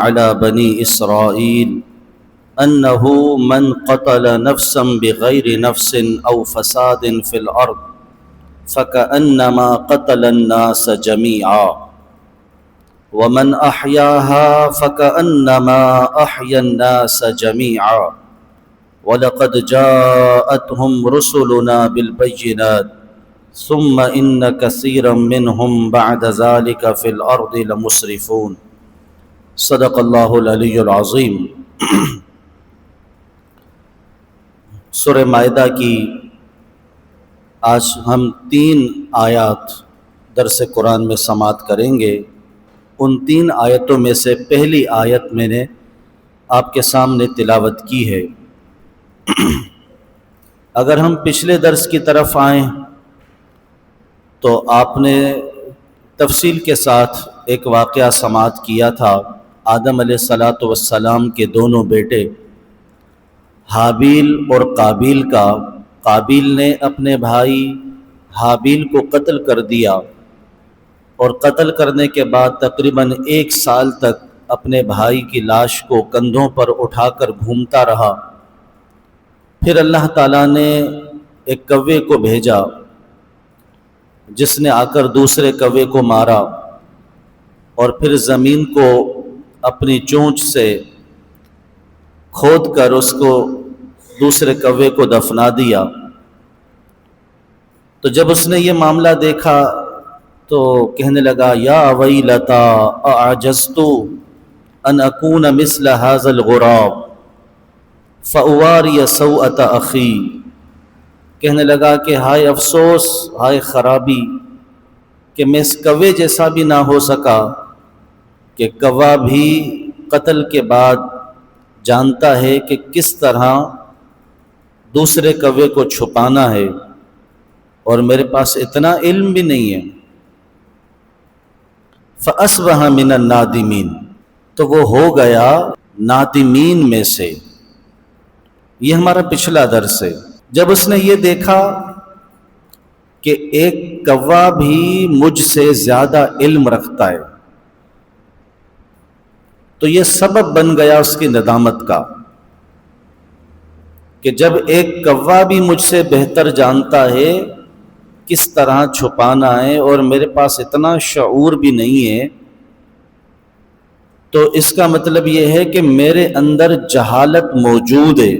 على بني إسرائيل أنه من قتل نفسا بغير نفس أو فساد في الأرض فكأنما قتل الناس جميعا ومن أحياها فكأنما أحيا الناس جميعا وَلَقَدْ جَاءَتْهُمْ رُسُلُنَا بِالْبَيِّنَاتِ ثُمَّ إِنَّ كَثِيرًا مِّنْهُمْ بَعْدَ ذَلِكَ فِي الْأَرْضِ لَمُسْرِفُونَ۔ صدق اللہ العلی العظیم۔ سورہ مائدہ کی آج ہم 3 آیات درس قرآن میں سماعت کریں گے۔ ان 3 آیتوں میں سے پہلی آیت میں نے آپ کے سامنے تلاوت کی ہے۔ اگر ہم پچھلے درس کی طرف آئیں تو آپ نے تفصیل کے ساتھ ایک واقعہ سماعت کیا تھا۔ آدم علیہ السلام کے دونوں بیٹے حابیل اور قابیل کا۔ قابیل نے اپنے بھائی حابیل کو قتل کر دیا اور قتل کرنے کے بعد تقریباً 1 سال تک اپنے بھائی کی لاش کو کندھوں پر اٹھا کر گھومتا رہا۔ پھر اللہ تعالیٰ نے ایک کوے کو بھیجا جس نے آ کر دوسرے کوے کو مارا اور پھر زمین کو اپنی چونچ سے کھود کر اس کو دوسرے کوے کو دفنا دیا۔ تو جب اس نے یہ معاملہ دیکھا تو کہنے لگا یا ویلتا اعجزت ان اکون مثل هذا الغراب فاواری سوءۃ اخی۔ کہنے لگا کہ ہائے افسوس، ہائے خرابی کہ میں اس کوے جیسا بھی نہ ہو سکا کہ کوا بھی قتل کے بعد جانتا ہے کہ کس طرح دوسرے کوے کو چھپانا ہے، اور میرے پاس اتنا علم بھی نہیں ہے۔ فَأَصْبَحَ مِنَ النَّادِمِينَ، تو وہ ہو گیا نادمین میں سے۔ یہ ہمارا پچھلا درس ہے۔ جب اس نے یہ دیکھا کہ ایک کوا بھی مجھ سے زیادہ علم رکھتا ہے تو یہ سبب بن گیا اس کی ندامت کا کہ جب ایک کوا بھی مجھ سے بہتر جانتا ہے کس طرح چھپانا ہے اور میرے پاس اتنا شعور بھی نہیں ہے، تو اس کا مطلب یہ ہے کہ میرے اندر جہالت موجود ہے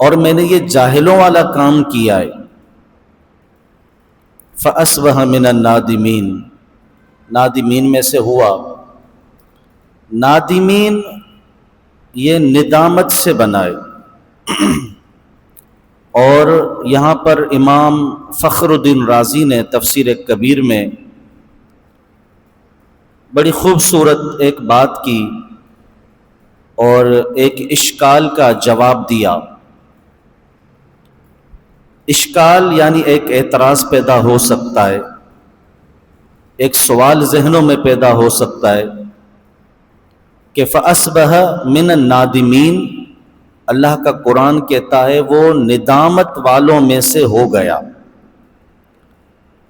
اور میں نے یہ جاہلوں والا کام کیا ہے۔ فَأَصْبَحَ مِنَ النَّادِمِينَ، نادمین میں سے ہوا۔ نادمین یہ ندامت سے بنا ہے، اور یہاں پر امام فخر الدین رازی نے تفسیر کبیر میں بڑی خوبصورت ایک بات کی اور ایک اشکال کا جواب دیا۔ اشکال یعنی ایک اعتراض پیدا ہو سکتا ہے، ایک سوال ذہنوں میں پیدا ہو سکتا ہے کہ فَأَصْبَحَ مِنَ النَّادِمِينَ، اللہ کا قرآن کہتا ہے وہ ندامت والوں میں سے ہو گیا،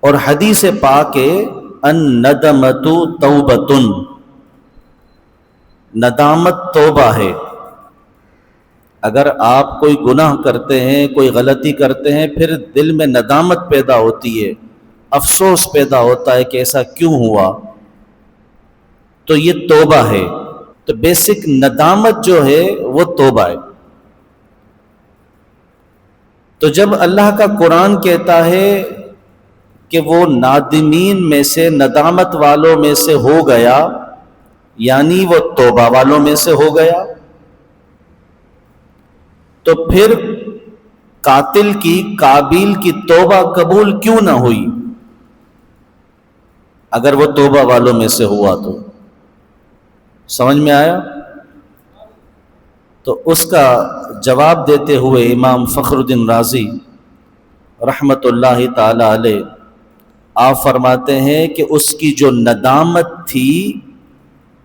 اور حدیث پاک ہے الندمۃ توبۃ، ندامت توبہ ہے۔ اگر آپ کوئی گناہ کرتے ہیں، کوئی غلطی کرتے ہیں، پھر دل میں ندامت پیدا ہوتی ہے، افسوس پیدا ہوتا ہے کہ ایسا کیوں ہوا، تو یہ توبہ ہے۔ تو بیسک ندامت جو ہے وہ توبہ ہے۔ تو جب اللہ کا قرآن کہتا ہے کہ وہ نادمین میں سے، ندامت والوں میں سے ہو گیا، یعنی وہ توبہ والوں میں سے ہو گیا، تو پھر قاتل کی، قابیل کی توبہ قبول کیوں نہ ہوئی اگر وہ توبہ والوں میں سے ہوا؟ تو سمجھ میں آیا؟ تو اس کا جواب دیتے ہوئے امام فخر الدین رازی رحمت اللہ تعالی علیہ آپ فرماتے ہیں کہ اس کی جو ندامت تھی،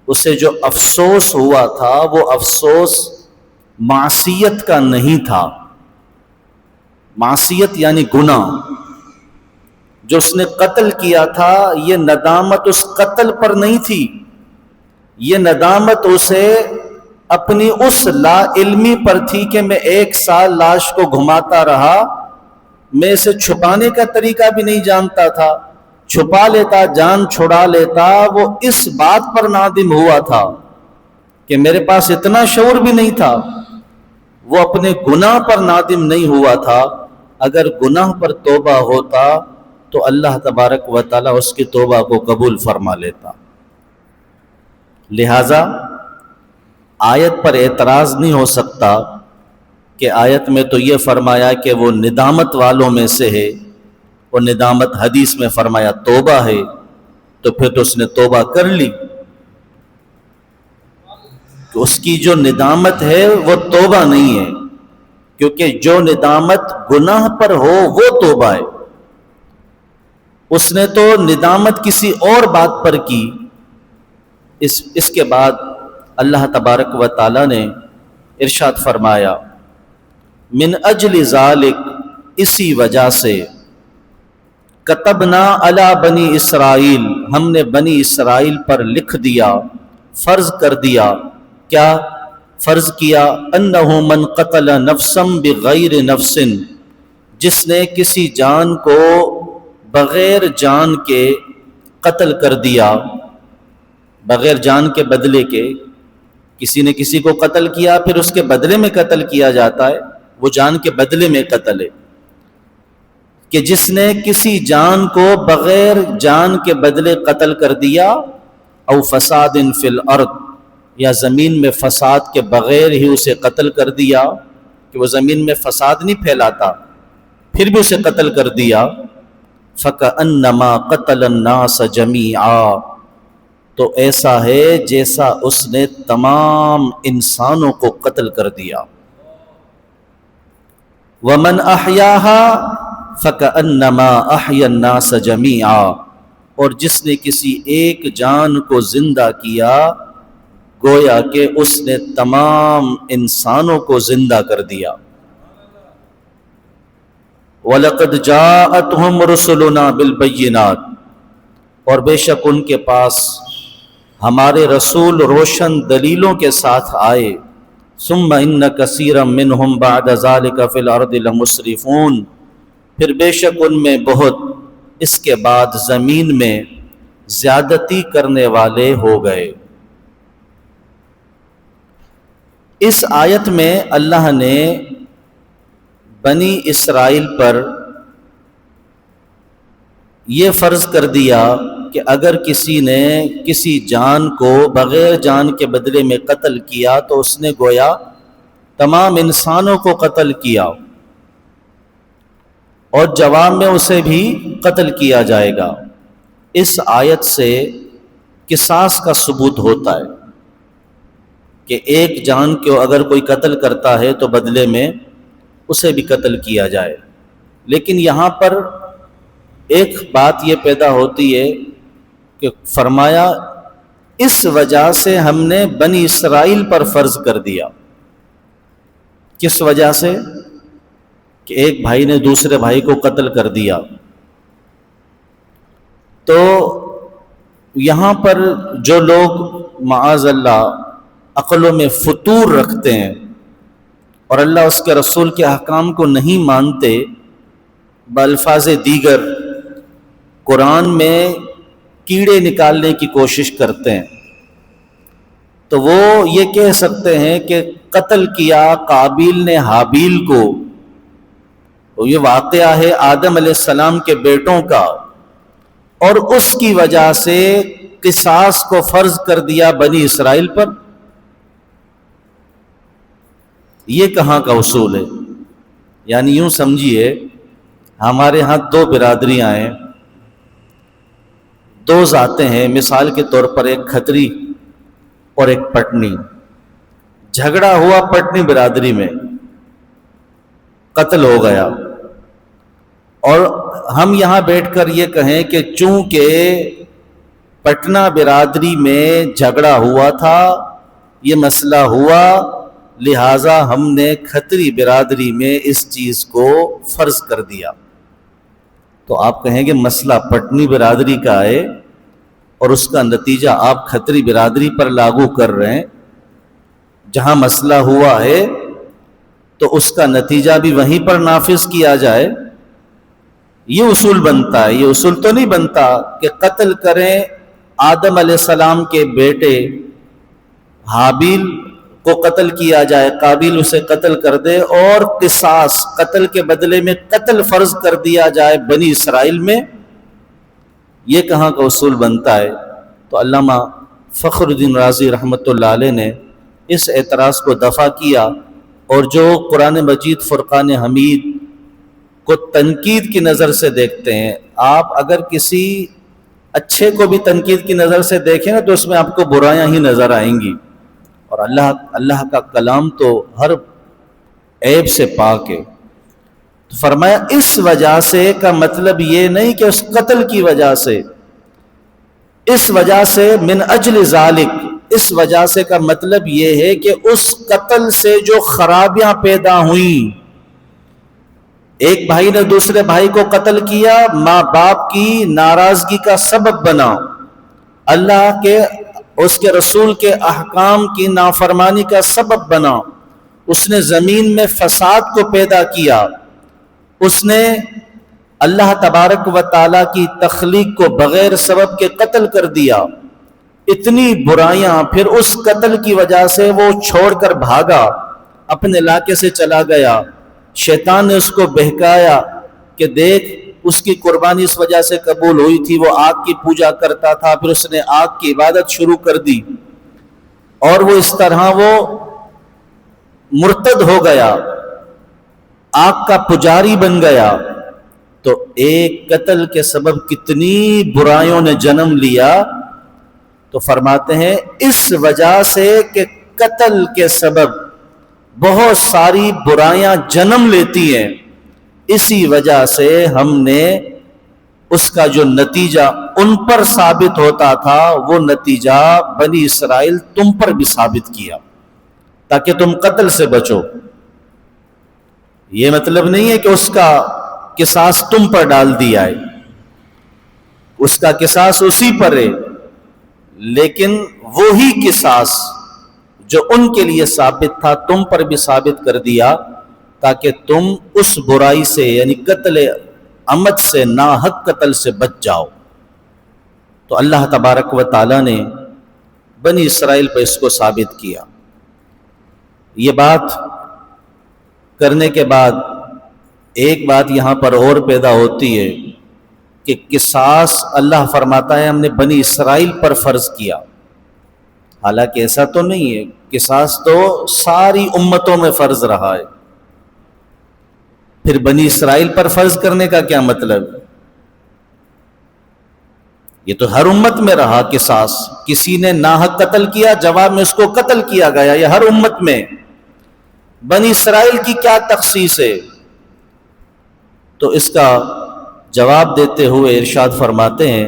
اسے جو افسوس ہوا تھا، وہ افسوس معصیت کا نہیں تھا۔ معصیت یعنی گناہ جو اس نے قتل کیا تھا، یہ ندامت اس قتل پر نہیں تھی، یہ ندامت اسے اپنی اس لا علمی پر تھی کہ میں 1 سال لاش کو گھماتا رہا، میں اسے چھپانے کا طریقہ بھی نہیں جانتا تھا، چھپا لیتا، جان چھڑا لیتا۔ وہ اس بات پر نادم ہوا تھا کہ میرے پاس اتنا شعور بھی نہیں تھا۔ وہ اپنے گناہ پر نادم نہیں ہوا تھا۔ اگر گناہ پر توبہ ہوتا تو اللہ تبارک و تعالیٰ اس کی توبہ کو قبول فرما لیتا۔ لہٰذا آیت پر اعتراض نہیں ہو سکتا کہ آیت میں تو یہ فرمایا کہ وہ ندامت والوں میں سے ہے، وہ ندامت حدیث میں فرمایا توبہ ہے، تو پھر تو اس نے توبہ کر لی۔ تو اس کی جو ندامت ہے وہ توبہ نہیں ہے، کیونکہ جو ندامت گناہ پر ہو وہ توبہ ہے۔ اس نے تو ندامت کسی اور بات پر کی۔ اس کے بعد اللہ تبارک و تعالیٰ نے ارشاد فرمایا، من اجل ذالک، اسی وجہ سے، کتبنا علی بنی اسرائیل، ہم نے بنی اسرائیل پر لکھ دیا، فرض کر دیا۔ کیا فرض کیا؟ انہ من قتل نفسا بغیر نفس، جس نے کسی جان کو بغیر جان کے قتل کر دیا، بغیر جان کے بدلے کے۔ کسی نے کسی کو قتل کیا، پھر اس کے بدلے میں قتل کیا جاتا ہے، وہ جان کے بدلے میں قتل ہے۔ کہ جس نے کسی جان کو بغیر جان کے بدلے قتل کر دیا، او فساد فی الارض، یا زمین میں فساد کے بغیر ہی اسے قتل کر دیا، کہ وہ زمین میں فساد نہیں پھیلاتا، پھر بھی اسے قتل کر دیا، فَكَأَنَّمَا قَتَلَ النَّاسَ جَمِيعًا، تو ایسا ہے جیسا اس نے تمام انسانوں کو قتل کر دیا۔ وَمَنْ أَحْيَاهَا فَكَأَنَّمَا أَحْيَا النَّاسَ جَمِيعًا، اور جس نے کسی ایک جان کو زندہ کیا، گویا کہ اس نے تمام انسانوں کو زندہ کر دیا۔ وَلَقَدْ جَاءَتْهُمْ رُسُلُنَا بِالْبَيِّنَاتِ، اور بے شک ان کے پاس ہمارے رسول روشن دلیلوں کے ساتھ آئے۔ ثم ان کثیرا منہم بعد ذلک فی الارض لمسرفون، پھر بے شک ان میں بہت اس کے بعد زمین میں زیادتی کرنے والے ہو گئے۔ اس آیت میں اللہ نے بنی اسرائیل پر یہ فرض کر دیا کہ اگر کسی نے کسی جان کو بغیر جان کے بدلے میں قتل کیا تو اس نے گویا تمام انسانوں کو قتل کیا، اور جواب میں اسے بھی قتل کیا جائے گا۔ اس آیت سے قصاص کا ثبوت ہوتا ہے کہ ایک جان کو اگر کوئی قتل کرتا ہے تو بدلے میں اسے بھی قتل کیا جائے۔ لیکن یہاں پر ایک بات یہ پیدا ہوتی ہے کہ فرمایا اس وجہ سے ہم نے بنی اسرائیل پر فرض کر دیا۔ کس وجہ سے؟ کہ ایک بھائی نے دوسرے بھائی کو قتل کر دیا۔ تو یہاں پر جو لوگ معاذ اللہ عقلوں میں فتور رکھتے ہیں اور اللہ اس کے رسول کے احکام کو نہیں مانتے، بالفاظ دیگر قرآن میں کیڑے نکالنے کی کوشش کرتے ہیں، تو وہ یہ کہہ سکتے ہیں کہ قتل کیا قابیل نے حابیل کو، یہ واقعہ ہے آدم علیہ السلام کے بیٹوں کا، اور اس کی وجہ سے قصاص کو فرض کر دیا بنی اسرائیل پر۔ یہ کہاں کا اصول ہے؟ یعنی یوں سمجھیے ہمارے ہاں دو برادریاں ہیں، دو ذاتیں ہیں، مثال کے طور پر ایک کھتری اور ایک پٹنی۔ جھگڑا ہوا پٹنی برادری میں، قتل ہو گیا، اور ہم یہاں بیٹھ کر یہ کہیں کہ چونکہ پٹنہ برادری میں جھگڑا ہوا تھا، یہ مسئلہ ہوا، لہٰذا ہم نے کھتری برادری میں اس چیز کو فرض کر دیا۔ تو آپ کہیں گے مسئلہ پٹنی برادری کا ہے، اور اس کا نتیجہ آپ کھتری برادری پر لاگو کر رہے ہیں. جہاں مسئلہ ہوا ہے تو اس کا نتیجہ بھی وہیں پر نافذ کیا جائے. یہ اصول بنتا ہے. یہ اصول تو نہیں بنتا کہ قتل کریں آدم علیہ السلام کے بیٹے حابیل کو قتل کیا جائے، قابیل اسے قتل کر دے، اور قصاص قتل کے بدلے میں قتل فرض کر دیا جائے بنی اسرائیل میں. یہ کہاں کا اصول بنتا ہے؟ تو علامہ فخر الدین رازی رحمۃ اللہ علیہ نے اس اعتراض کو دفع کیا، اور جو قرآن مجید فرقان حمید کو تنقید کی نظر سے دیکھتے ہیں، آپ اگر کسی اچھے کو بھی تنقید کی نظر سے دیکھیں نا تو اس میں آپ کو برائیاں ہی نظر آئیں گی. اور اللہ کا کلام تو ہر عیب سے پاک ہے. تو فرمایا اس وجہ سے کا مطلب یہ نہیں کہ اس قتل کی وجہ سے، اس وجہ سے من اجل ذالک، اس وجہ سے کا مطلب یہ ہے کہ اس قتل سے جو خرابیاں پیدا ہوئیں، ایک بھائی نے دوسرے بھائی کو قتل کیا، ماں باپ کی ناراضگی کا سبب بنا، اللہ کے اس کے رسول کے احکام کی نافرمانی کا سبب بنا، اس نے زمین میں فساد کو پیدا کیا، اس نے اللہ تبارک و تعالیٰ کی تخلیق کو بغیر سبب کے قتل کر دیا. اتنی برائیاں، پھر اس قتل کی وجہ سے وہ چھوڑ کر بھاگا، اپنے علاقے سے چلا گیا. شیطان نے اس کو بہکایا کہ دیکھ اس کی قربانی اس وجہ سے قبول ہوئی تھی، وہ آگ کی پوجا کرتا تھا، پھر اس نے آگ کی عبادت شروع کر دی، اور وہ اس طرح وہ مرتد ہو گیا، آگ کا پجاری بن گیا. تو ایک قتل کے سبب کتنی برائیوں نے جنم لیا. تو فرماتے ہیں اس وجہ سے کہ قتل کے سبب بہت ساری برائیاں جنم لیتی ہیں، اسی وجہ سے ہم نے اس کا جو نتیجہ ان پر ثابت ہوتا تھا وہ نتیجہ بنی اسرائیل تم پر بھی ثابت کیا تاکہ تم قتل سے بچو. یہ مطلب نہیں ہے کہ اس کا قصاص تم پر ڈال دیا ہے، اس کا قصاص اسی پر ہے، لیکن وہی قصاص جو ان کے لیے ثابت تھا تم پر بھی ثابت کر دیا تاکہ تم اس برائی سے یعنی قتل عمد سے، ناحق قتل سے بچ جاؤ. تو اللہ تبارک و تعالیٰ نے بنی اسرائیل پر اس کو ثابت کیا. یہ بات کرنے کے بعد ایک بات یہاں پر اور پیدا ہوتی ہے کہ قصاص اللہ فرماتا ہے ہم نے بنی اسرائیل پر فرض کیا، حالانکہ ایسا تو نہیں ہے. قصاص تو ساری امتوں میں فرض رہا ہے. پھر بنی اسرائیل پر فرض کرنے کا کیا مطلب؟ یہ تو ہر امت میں رہا قصاص. کسی نے ناحق قتل کیا، جواب میں اس کو قتل کیا گیا، یہ ہر امت میں. بنی اسرائیل کی کیا تخصیص ہے؟ تو اس کا جواب دیتے ہوئے ارشاد فرماتے ہیں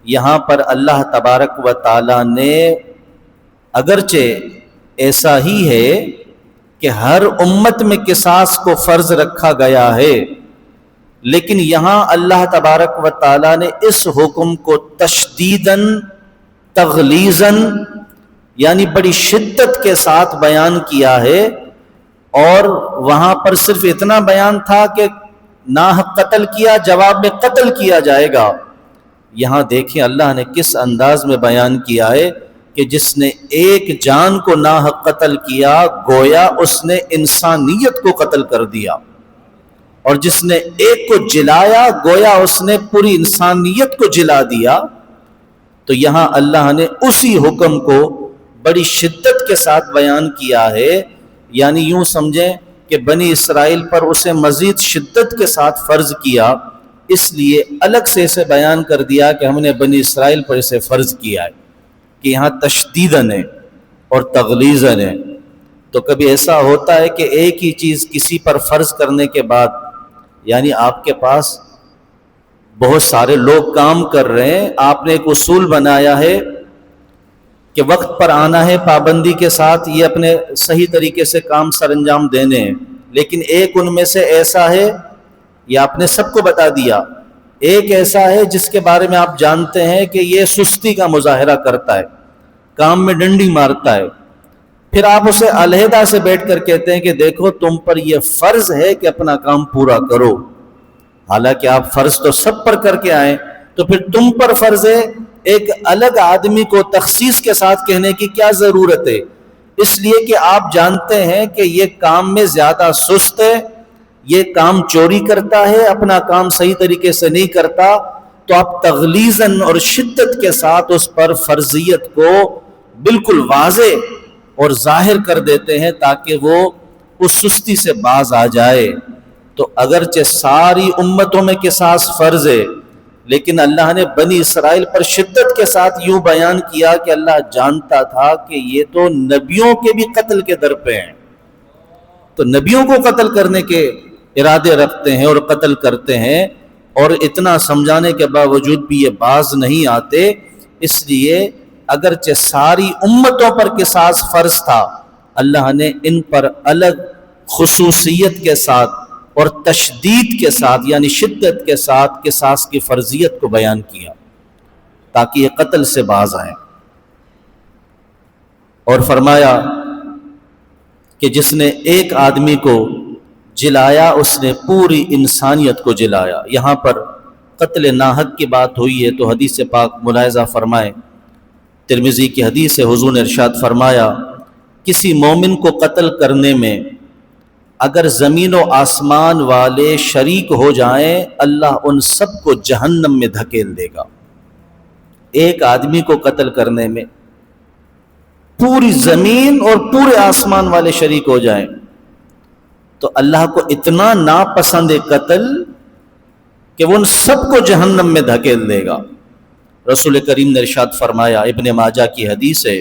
یہاں پر اللہ تبارک و تعالی نے اگرچہ ایسا ہی ہے کہ ہر امت میں قصاص کو فرض رکھا گیا ہے، لیکن یہاں اللہ تبارک و تعالی نے اس حکم کو تشدیداً تغلیظاً یعنی بڑی شدت کے ساتھ بیان کیا ہے. اور وہاں پر صرف اتنا بیان تھا کہ ناحق قتل کیا، جواب میں قتل کیا جائے گا. یہاں دیکھیں اللہ نے کس انداز میں بیان کیا ہے کہ جس نے ایک جان کو ناحق قتل کیا گویا اس نے انسانیت کو قتل کر دیا، اور جس نے ایک کو جلایا گویا اس نے پوری انسانیت کو جلا دیا. تو یہاں اللہ نے اسی حکم کو بڑی شدت کے ساتھ بیان کیا ہے، یعنی یوں سمجھیں کہ بنی اسرائیل پر اسے مزید شدت کے ساتھ فرض کیا، اس لیے الگ سے اسے بیان کر دیا کہ ہم نے بنی اسرائیل پر اسے فرض کیا ہے کہ یہاں تشدیداً ہے اور تغلیظاً ہے. تو کبھی ایسا ہوتا ہے کہ ایک ہی چیز کسی پر فرض کرنے کے بعد یعنی آپ کے پاس بہت سارے لوگ کام کر رہے ہیں، آپ نے ایک اصول بنایا ہے کہ وقت پر آنا ہے، پابندی کے ساتھ یہ اپنے صحیح طریقے سے کام سر انجام دینے ہیں، لیکن ایک ان میں سے ایسا ہے، یہ آپ نے سب کو بتا دیا ایک ایسا ہے جس کے بارے میں آپ جانتے ہیں کہ یہ سستی کا مظاہرہ کرتا ہے، کام میں ڈنڈی مارتا ہے، پھر آپ اسے علیحدہ سے بیٹھ کر کہتے ہیں کہ دیکھو تم پر یہ فرض ہے کہ اپنا کام پورا کرو، حالانکہ آپ فرض تو سب پر کر کے آئیں، تو پھر تم پر فرض ہے، ایک الگ آدمی کو تخصیص کے ساتھ کہنے کی کیا ضرورت ہے؟ اس لیے کہ آپ جانتے ہیں کہ یہ کام میں زیادہ سست ہے، یہ کام چوری کرتا ہے، اپنا کام صحیح طریقے سے نہیں کرتا، تو آپ تغلیظاً اور شدت کے ساتھ اس پر فرضیت کو بالکل واضح اور ظاہر کر دیتے ہیں تاکہ وہ اس سستی سے باز آ جائے۔ تو اگرچہ ساری امتوں میں قصاص فرض ہے، لیکن اللہ نے بنی اسرائیل پر شدت کے ساتھ یوں بیان کیا کہ اللہ جانتا تھا کہ یہ تو نبیوں کے بھی قتل کے در پہ ہیں، تو نبیوں کو قتل کرنے کے ارادے رکھتے ہیں اور قتل کرتے ہیں، اور اتنا سمجھانے کے باوجود بھی یہ باز نہیں آتے۔ اس لیے اگرچہ ساری امتوں پر قصاص فرض تھا، اللہ نے ان پر الگ خصوصیت کے ساتھ اور تشدید کے ساتھ یعنی شدت کے ساتھ قصاص کی فرضیت کو بیان کیا تاکہ یہ قتل سے باز آئیں۔ اور فرمایا کہ جس نے ایک آدمی کو جلایا اس نے پوری انسانیت کو جلایا۔ یہاں پر قتل ناحق کی بات ہوئی ہے تو حدیث پاک ملاحظہ فرمائے، ترمذی کی حدیث ہے، حضور نے ارشاد فرمایا کسی مومن کو قتل کرنے میں اگر زمین و آسمان والے شریک ہو جائیں اللہ ان سب کو جہنم میں دھکیل دے گا۔ ایک آدمی کو قتل کرنے میں پوری زمین اور پورے آسمان والے شریک ہو جائیں تو اللہ کو اتنا ناپسند ہے قتل کہ وہ ان سب کو جہنم میں دھکیل دے گا۔ رسول کریم نے ارشاد فرمایا، ابن ماجہ کی حدیث ہے،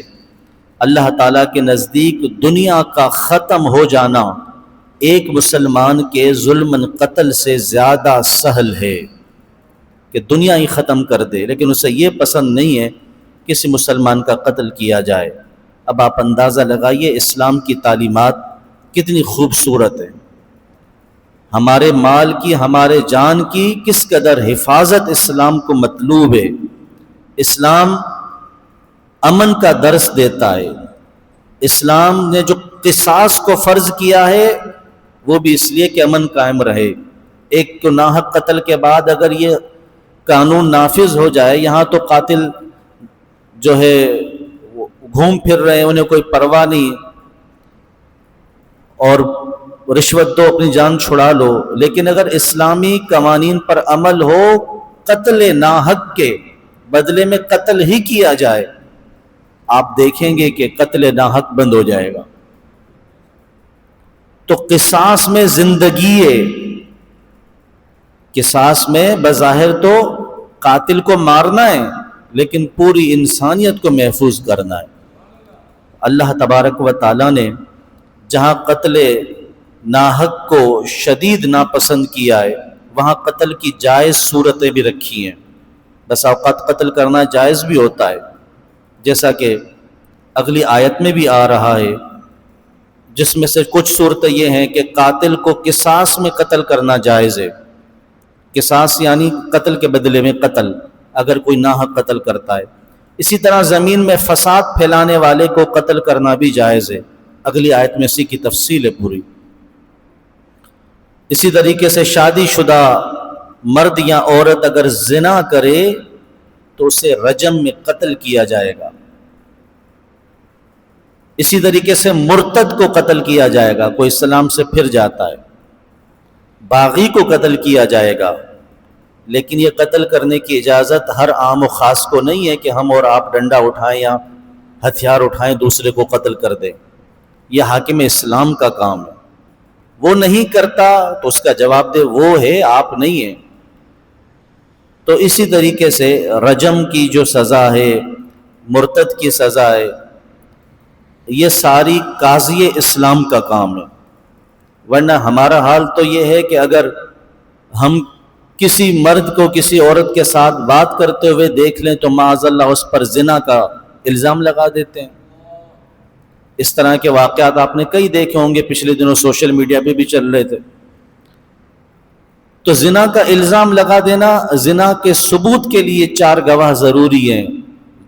اللہ تعالیٰ کے نزدیک دنیا کا ختم ہو جانا ایک مسلمان کے ظلم قتل سے زیادہ سہل ہے، کہ دنیا ہی ختم کر دے، لیکن اسے یہ پسند نہیں ہے کسی مسلمان کا قتل کیا جائے۔ اب آپ اندازہ لگائیے اسلام کی تعلیمات کتنی خوبصورت ہے، ہمارے مال کی، ہمارے جان کی کس قدر حفاظت اسلام کو مطلوب ہے۔ اسلام امن کا درس دیتا ہے، اسلام نے جو قصاص کو فرض کیا ہے وہ بھی اس لیے کہ امن قائم رہے۔ ایک تو ناحق قتل کے بعد اگر یہ قانون نافذ ہو جائے، یہاں تو قاتل جو ہے گھوم پھر رہے ہیں، انہیں کوئی پرواہ نہیں، اور رشوت دو اپنی جان چھڑا لو، لیکن اگر اسلامی قوانین پر عمل ہو، قتل ناحق کے بدلے میں قتل ہی کیا جائے، آپ دیکھیں گے کہ قتل ناحق بند ہو جائے گا۔ تو قصاص میں زندگی ہے، قصاص میں بظاہر تو قاتل کو مارنا ہے لیکن پوری انسانیت کو محفوظ کرنا ہے۔ اللہ تبارک و تعالیٰ نے جہاں قتل ناحق کو شدید ناپسند کیا ہے وہاں قتل کی جائز صورتیں بھی رکھی ہیں۔ بس اوقات قتل کرنا جائز بھی ہوتا ہے، جیسا کہ اگلی آیت میں بھی آ رہا ہے، جس میں سے کچھ صورتیں یہ ہیں کہ قاتل کو قصاص میں قتل کرنا جائز ہے۔ قصاص یعنی قتل کے بدلے میں قتل، اگر کوئی ناحق قتل کرتا ہے۔ اسی طرح زمین میں فساد پھیلانے والے کو قتل کرنا بھی جائز ہے، اگلی آیت میں اسی کی تفصیل ہے پوری۔ اسی طریقے سے شادی شدہ مرد یا عورت اگر زنا کرے تو اسے رجم میں قتل کیا جائے گا۔ اسی طریقے سے مرتد کو قتل کیا جائے گا، کوئی اسلام سے پھر جاتا ہے۔ باغی کو قتل کیا جائے گا، لیکن یہ قتل کرنے کی اجازت ہر عام و خاص کو نہیں ہے کہ ہم اور آپ ڈنڈا اٹھائیں یا ہتھیار اٹھائیں دوسرے کو قتل کر دیں۔ یہ حاکم اسلام کا کام ہے، وہ نہیں کرتا تو اس کا جواب دے وہ ہے، آپ نہیں ہیں۔ تو اسی طریقے سے رجم کی جو سزا ہے، مرتد کی سزا ہے، یہ ساری قاضی اسلام کا کام ہے۔ ورنہ ہمارا حال تو یہ ہے کہ اگر ہم کسی مرد کو کسی عورت کے ساتھ بات کرتے ہوئے دیکھ لیں تو معاذ اللہ اس پر زنا کا الزام لگا دیتے ہیں۔ اس طرح کے واقعات آپ نے کئی دیکھے ہوں گے، پچھلے دنوں سوشل میڈیا پہ بھی چل رہے تھے۔ تو زنا کا الزام لگا دینا، زنا کے ثبوت کے لیے 4 گواہ ضروری ہیں،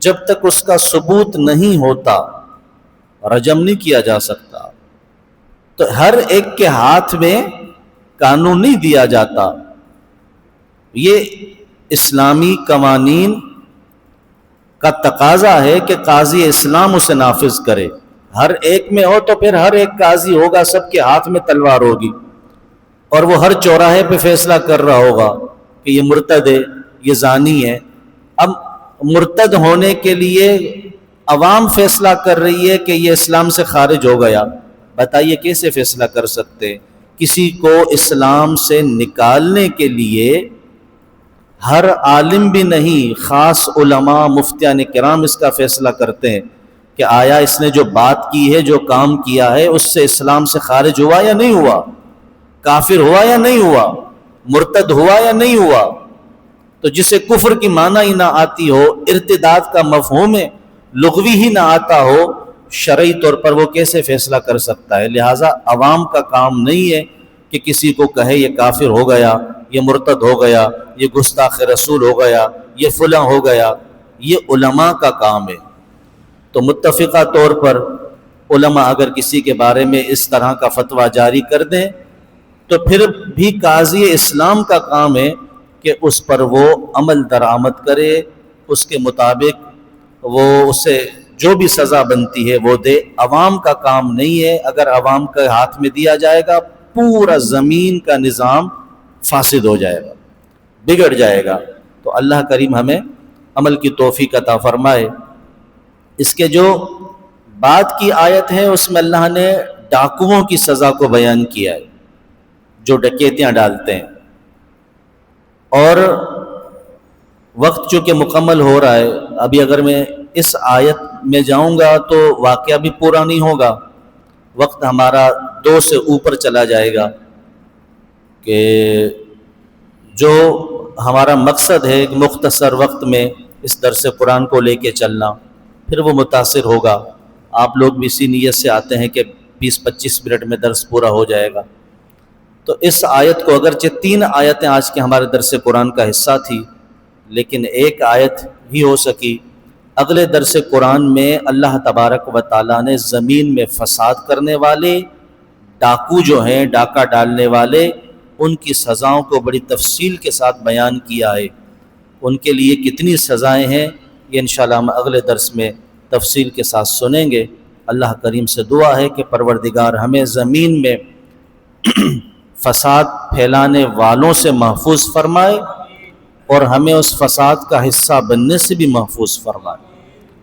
جب تک اس کا ثبوت نہیں ہوتا رجم نہیں کیا جا سکتا۔ تو ہر ایک کے ہاتھ میں قانون نہیں دیا جاتا، یہ اسلامی قوانین کا تقاضا ہے کہ قاضی اسلام اسے نافذ کرے۔ ہر ایک میں ہو تو پھر ہر ایک قاضی ہوگا، سب کے ہاتھ میں تلوار ہوگی، اور وہ ہر چوراہے پہ فیصلہ کر رہا ہوگا کہ یہ مرتد ہے، یہ زانی ہے۔ اب مرتد ہونے کے لیے عوام فیصلہ کر رہی ہے کہ یہ اسلام سے خارج ہو گیا، بتائیے کیسے فیصلہ کر سکتے؟ کسی کو اسلام سے نکالنے کے لیے ہر عالم بھی نہیں، خاص علماء مفتیان کرام اس کا فیصلہ کرتے ہیں کہ آیا اس نے جو بات کی ہے، جو کام کیا ہے، اس سے اسلام سے خارج ہوا یا نہیں ہوا، کافر ہوا یا نہیں ہوا، مرتد ہوا یا نہیں ہوا۔ تو جسے کفر کی معنی ہی نہ آتی ہو، ارتداد کا مفہوم لغوی ہی نہ آتا ہو، شرعی طور پر وہ کیسے فیصلہ کر سکتا ہے؟ لہٰذا عوام کا کام نہیں ہے کہ کسی کو کہے یہ کافر ہو گیا، یہ مرتد ہو گیا، یہ گستاخ رسول ہو گیا، یہ فلاں ہو گیا، یہ علماء کا کام ہے۔ تو متفقہ طور پر علماء اگر کسی کے بارے میں اس طرح کا فتویٰ جاری کر دیں تو پھر بھی قاضی اسلام کا کام ہے کہ اس پر وہ عمل درآمد کرے، اس کے مطابق وہ اسے جو بھی سزا بنتی ہے وہ دے۔ عوام کا کام نہیں ہے، اگر عوام کے ہاتھ میں دیا جائے گا پورا زمین کا نظام فاسد ہو جائے گا، بگڑ جائے گا۔ تو اللہ کریم ہمیں عمل کی توفیق عطا فرمائے۔ اس کے جو بعد کی آیت ہے اس میں اللہ نے ڈاکوؤں کی سزا کو بیان کیا ہے، جو ڈکیتیاں ڈالتے ہیں۔ اور وقت چونکہ مکمل ہو رہا ہے، ابھی اگر میں اس آیت میں جاؤں گا تو واقعہ بھی پورا نہیں ہوگا، وقت ہمارا 2 سے اوپر چلا جائے گا، کہ جو ہمارا مقصد ہے کہ مختصر وقت میں اس درس قرآن کو لے کے چلنا، پھر وہ متاثر ہوگا۔ آپ لوگ بھی اسی نیت سے آتے ہیں کہ 20-25 منٹ میں درس پورا ہو جائے گا۔ تو اس آیت کو اگرچہ 3 آیتیں آج کے ہمارے درس قرآن کا حصہ تھی، لیکن ایک آیت ہی ہو سکی۔ اگلے درس قرآن میں اللہ تبارک و تعالیٰ نے زمین میں فساد کرنے والے، ڈاکو جو ہیں، ڈاکہ ڈالنے والے، ان کی سزاؤں کو بڑی تفصیل کے ساتھ بیان کیا ہے۔ ان کے لیے کتنی سزائیں ہیں یہ انشاءاللہ ہم اگلے درس میں تفصیل کے ساتھ سنیں گے۔ اللہ کریم سے دعا ہے کہ پروردگار ہمیں زمین میں فساد پھیلانے والوں سے محفوظ فرمائے اور ہمیں اس فساد کا حصہ بننے سے بھی محفوظ فرمائے۔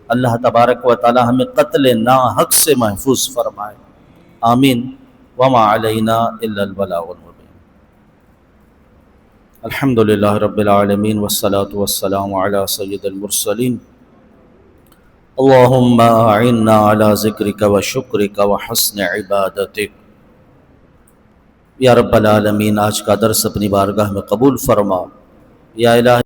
اللہ تبارک و تعالی ہمیں قتل ناحق سے محفوظ فرمائے، آمین۔ وما علینا الا البلاغ المبین۔ الحمد للہ رب العالمین والصلاة والسلام علی سید المرسلین۔ اللہم اعنا علی ذکرک و شکرک و حسن عبادتک۔ یا رب العالمین، آج کا درس اپنی بارگاہ میں قبول فرما۔ یا الہی